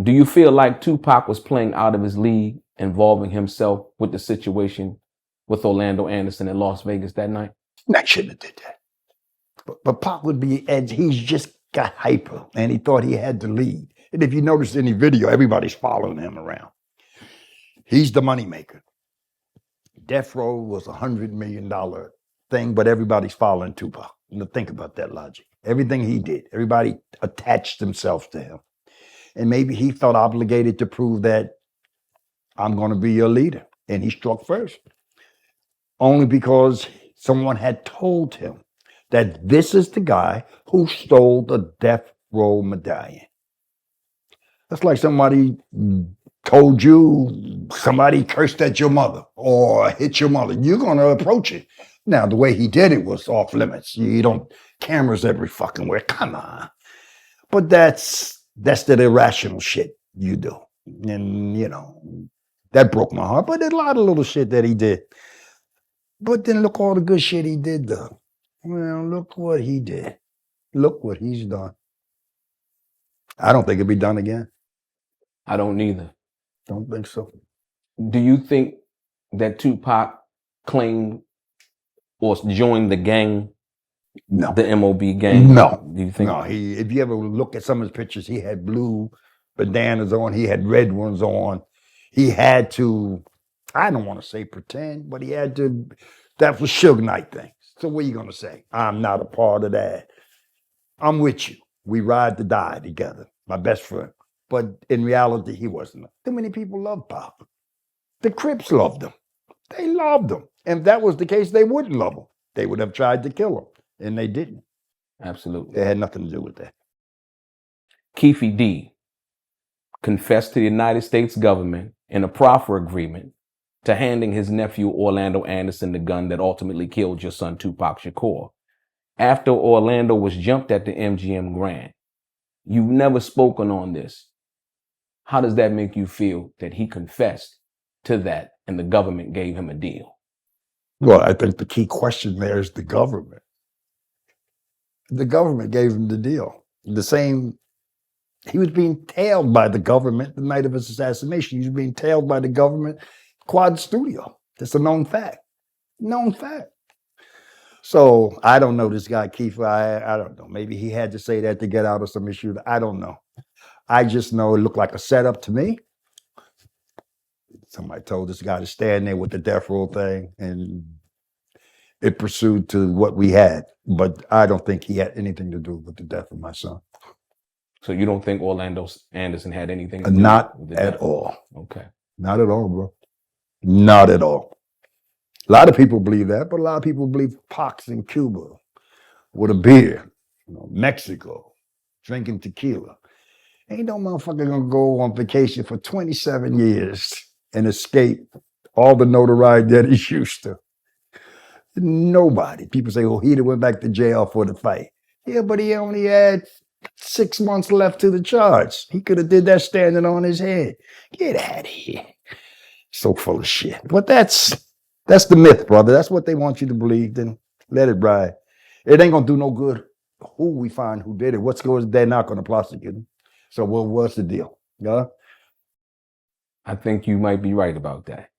Do you feel like Tupac was playing out of his league, involving himself with the situation with Orlando Anderson in Las Vegas that night? I shouldn't have did that. But Pac would be edgy. He's just got hyper, and he thought he had the lead. And if you notice any video, everybody's following him around. He's the moneymaker. Death Row was $100 million thing, but everybody's following Tupac. You know, think about that logic. Everything he did, everybody attached themselves to him. And maybe he felt obligated to prove that I'm going to be your leader. And he struck first. Only because someone had told him that this is the guy who stole the Death Row medallion. That's like somebody told you somebody cursed at your mother or hit your mother. You're going to approach it. Now, the way he did it was off limits. You don't, cameras every fucking where. Come on. But that's the irrational shit you do. And, you know, that broke my heart. But there's a lot of little shit that he did. But then look all the good shit he did, though. Well, look what he did. Look what he's done. I don't think it'll be done again. I don't neither. Don't think so. Do you think that Tupac claimed or joined the gang? No. The MOB gang? No. Do you think? No, if you ever look at some of his pictures, he had blue bandanas on, he had red ones on. He had to, I don't want to say pretend, but he had to, that was Suge Knight thing. So what are you going to say? I'm not a part of that. I'm with you. We ride to die together, my best friend. But in reality, he wasn't. Too many people love Pop. The Crips loved him. They loved him. And if that was the case, they wouldn't love him. They would have tried to kill him. And they didn't. Absolutely. It had nothing to do with that. Keefe D confessed to the United States government in a proffer agreement to handing his nephew Orlando Anderson the gun that ultimately killed your son Tupac Shakur. After Orlando was jumped at the MGM Grand, you've never spoken on this. How does that make you feel that he confessed to that and the government gave him a deal? Well, I think the key question there is the government. The government gave him the deal. The same, he was being tailed by the government the night of his assassination. He was being tailed by the government, Quad Studio. That's a known fact. Known fact. So I don't know this guy, Keefe. I don't know. Maybe he had to say that to get out of some issue. I don't know. I just know it looked like a setup to me. Somebody told this guy to stand there with the death row thing, and it pursued to what we had. But I don't think he had anything to do with the death of my son. So you don't think Orlando Anderson had anything to do Not with the at death? all. Okay. Not at all, bro. Not at all. A lot of people believe that, but a lot of people believe Pac's in Cuba with a beer, Mexico, drinking tequila. Ain't no motherfucker gonna go on vacation for 27 years and escape all the notoriety that he's used to. Nobody. People say, well, he went back to jail for the fight. Yeah, but he only had 6 months left to the charge. He could have did that standing on his head. Get out of here. So full of shit. But that's the myth, brother. That's what they want you to believe. Then let it ride. It ain't gonna do no good who we find who did it. What's good is they're not gonna prosecute him. So what's the deal? Yeah? I think you might be right about that.